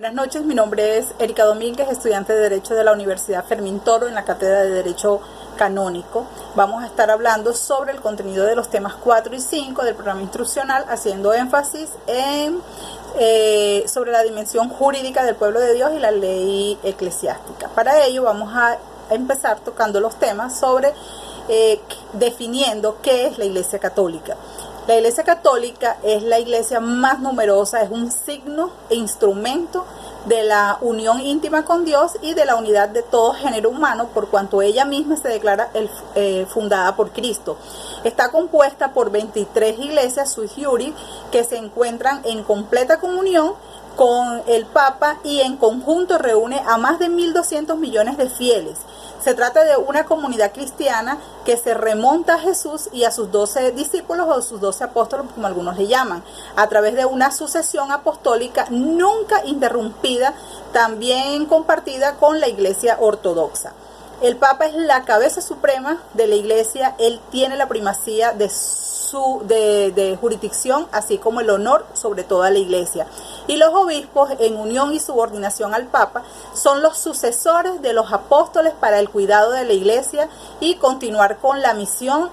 Buenas noches, mi nombre es Erika Domínguez, estudiante de Derecho de la Universidad Fermín Toro en la Cátedra de Derecho Canónico. Vamos a estar hablando sobre el contenido de los temas 4 y 5 del programa instruccional, haciendo énfasis sobre la dimensión jurídica del pueblo de Dios y la ley eclesiástica. Para ello vamos a empezar tocando los temas sobre definiendo qué es la Iglesia Católica. La Iglesia Católica es la iglesia más numerosa, es un signo e instrumento de la unión íntima con Dios y de la unidad de todo género humano, por cuanto ella misma se declara fundada por Cristo. Está compuesta por 23 iglesias sui iuris que se encuentran en completa comunión con el Papa y en conjunto reúne a más de 1.200 millones de fieles. Se trata de una comunidad cristiana que se remonta a Jesús y a sus 12 discípulos o sus 12 apóstoles, como algunos le llaman, a través de una sucesión apostólica nunca interrumpida, también compartida con la Iglesia ortodoxa. El Papa es la cabeza suprema de la Iglesia, él tiene la primacía de jurisdicción, así como el honor sobre toda la Iglesia. Y los obispos, en unión y subordinación al Papa, son los sucesores de los apóstoles para el cuidado de la Iglesia y continuar con la misión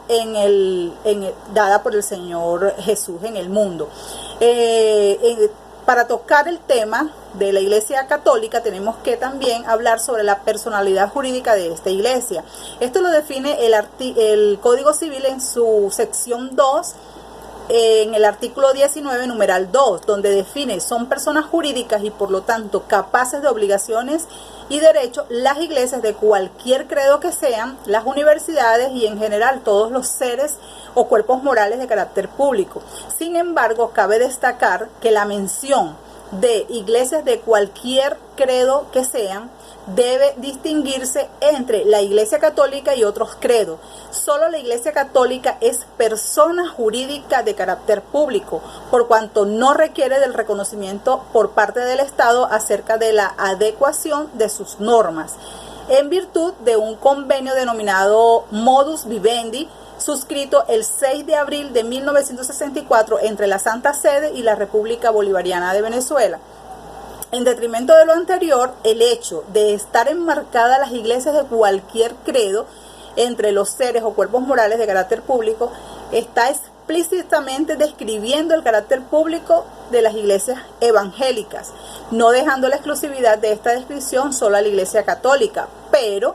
dada por el Señor Jesús en el mundo. Para tocar el tema de la Iglesia Católica tenemos que también hablar sobre la personalidad jurídica de esta Iglesia. Esto lo define el Código Civil en su sección 2, en el artículo 19, numeral 2, donde define: son personas jurídicas y por lo tanto capaces de obligaciones y derechos las iglesias de cualquier credo que sean, las universidades y en general todos los seres o cuerpos morales de carácter público. Sin embargo, cabe destacar que la mención de iglesias de cualquier credo que sean debe distinguirse entre la Iglesia Católica y otros credos. Solo la Iglesia Católica es persona jurídica de carácter público, por cuanto no requiere del reconocimiento por parte del Estado acerca de la adecuación de sus normas, en virtud de un convenio denominado Modus Vivendi, suscrito el 6 de abril de 1964 entre la Santa Sede y la República Bolivariana de Venezuela. En detrimento de lo anterior, el hecho de estar enmarcadas las iglesias de cualquier credo entre los seres o cuerpos morales de carácter público está explícitamente describiendo el carácter público de las iglesias evangélicas, no dejando la exclusividad de esta descripción solo a la Iglesia Católica. Pero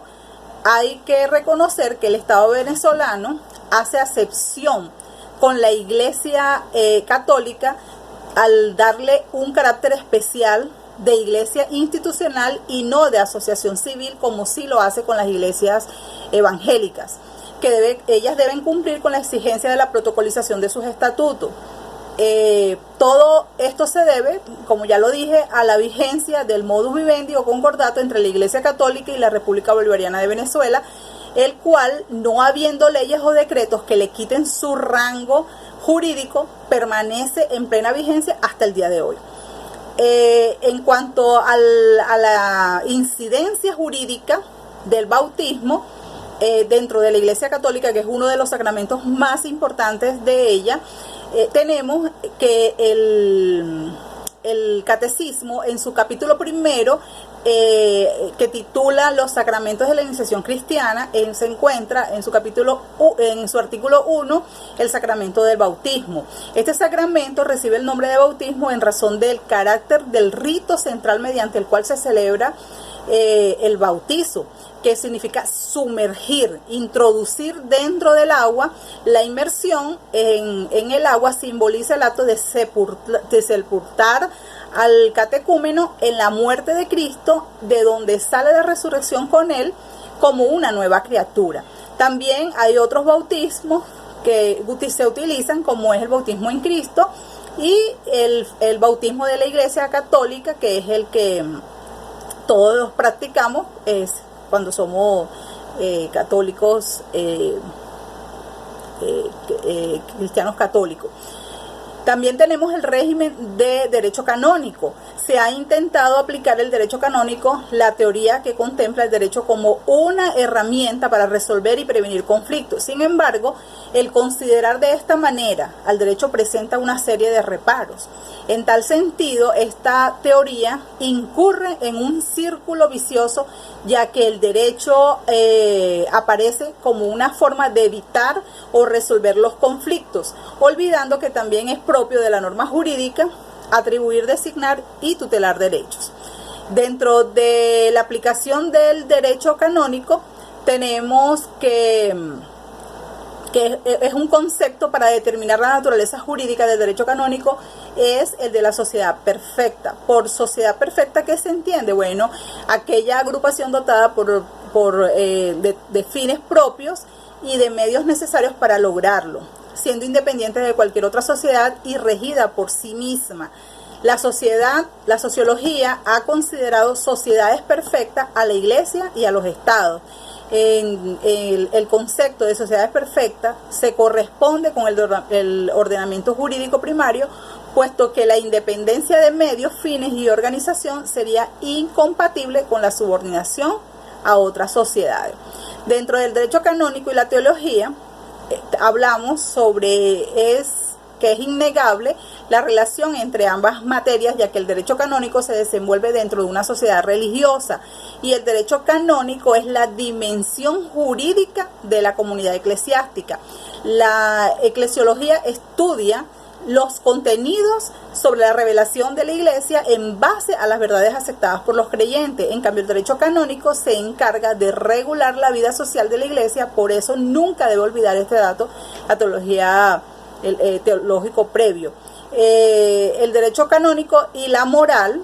hay que reconocer que el Estado venezolano hace acepción con la Iglesia Católica al darle un carácter especial de iglesia institucional y no de asociación civil, como sí lo hace con las iglesias evangélicas, que ellas deben cumplir con la exigencia de la protocolización de sus estatutos. Todo esto se debe, como ya lo dije, a la vigencia del modus vivendi o concordato entre la Iglesia Católica y la República Bolivariana de Venezuela, el cual, no habiendo leyes o decretos que le quiten su rango jurídico, permanece en plena vigencia hasta el día de hoy. En cuanto a la incidencia jurídica del bautismo dentro de la Iglesia Católica, que es uno de los sacramentos más importantes de ella, tenemos que el Catecismo, en su capítulo primero, que titula Los sacramentos de la iniciación cristiana, se encuentra en su artículo 1 el sacramento del bautismo. Este sacramento recibe el nombre de bautismo en razón del carácter del rito central mediante el cual se celebra el bautizo, que significa sumergir, introducir dentro del agua. La inmersión en el agua simboliza el acto de sepultar al catecúmeno en la muerte de Cristo, de donde sale la resurrección con él como una nueva criatura. También hay otros bautismos que se utilizan, como es el bautismo en Cristo y el bautismo de la Iglesia Católica, que es el que todos practicamos, es cuando somos católicos, cristianos católicos. También tenemos el régimen de derecho canónico. Se ha intentado aplicar el derecho canónico, la teoría que contempla el derecho como una herramienta para resolver y prevenir conflictos. Sin embargo, el considerar de esta manera al derecho presenta una serie de reparos. En tal sentido, esta teoría incurre en un círculo vicioso, ya que el derecho aparece como una forma de evitar o resolver los conflictos, olvidando que también es propio de la norma jurídica atribuir, designar y tutelar derechos. Dentro de la aplicación del derecho canónico tenemos que es un concepto para determinar la naturaleza jurídica del derecho canónico, es el de la sociedad perfecta. Por sociedad perfecta, ¿qué se entiende? Bueno, aquella agrupación dotada de fines propios y de medios necesarios para lograrlo, siendo independiente de cualquier otra sociedad y regida por sí misma. La sociología ha considerado sociedades perfectas a la Iglesia y a los estados. El concepto de sociedades perfectas se corresponde con el ordenamiento jurídico primario, puesto que la independencia de medios, fines y organización sería incompatible con la subordinación a otras sociedades. Dentro del derecho canónico y la teología, hablamos sobre que es innegable la relación entre ambas materias, ya que el derecho canónico se desenvuelve dentro de una sociedad religiosa y el derecho canónico es la dimensión jurídica de la comunidad eclesiástica. La eclesiología estudia los contenidos sobre la revelación de la Iglesia en base a las verdades aceptadas por los creyentes. En cambio, el derecho canónico se encarga de regular la vida social de la Iglesia, por eso nunca debe olvidar este dato, la teología teológico previo. El derecho canónico y la moral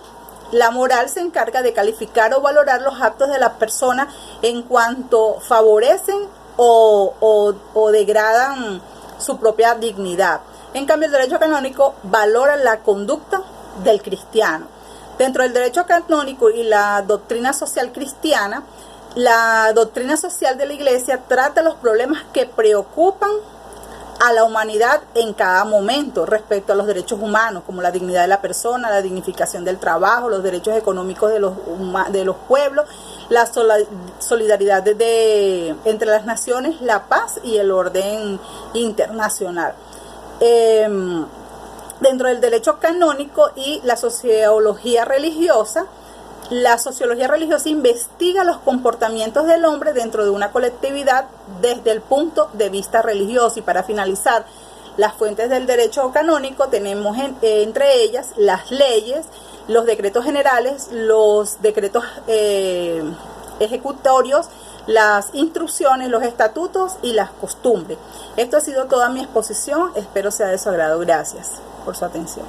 se encarga de calificar o valorar los actos de las personas en cuanto favorecen o degradan su propia dignidad. En cambio, el derecho canónico valora la conducta del cristiano. Dentro del derecho canónico y la doctrina social cristiana, la doctrina social de la Iglesia trata los problemas que preocupan a la humanidad en cada momento respecto a los derechos humanos, como la dignidad de la persona, la dignificación del trabajo, los derechos económicos de los pueblos, la solidaridad entre las naciones, la paz y el orden internacional. Dentro del derecho canónico y la sociología religiosa investiga los comportamientos del hombre dentro de una colectividad desde el punto de vista religioso. Y para finalizar, las fuentes del derecho canónico tenemos entre ellas las leyes, los decretos generales, los decretos ejecutorios, las instrucciones, los estatutos y las costumbres. Esto ha sido toda mi exposición, espero sea de su agrado. Gracias por su atención.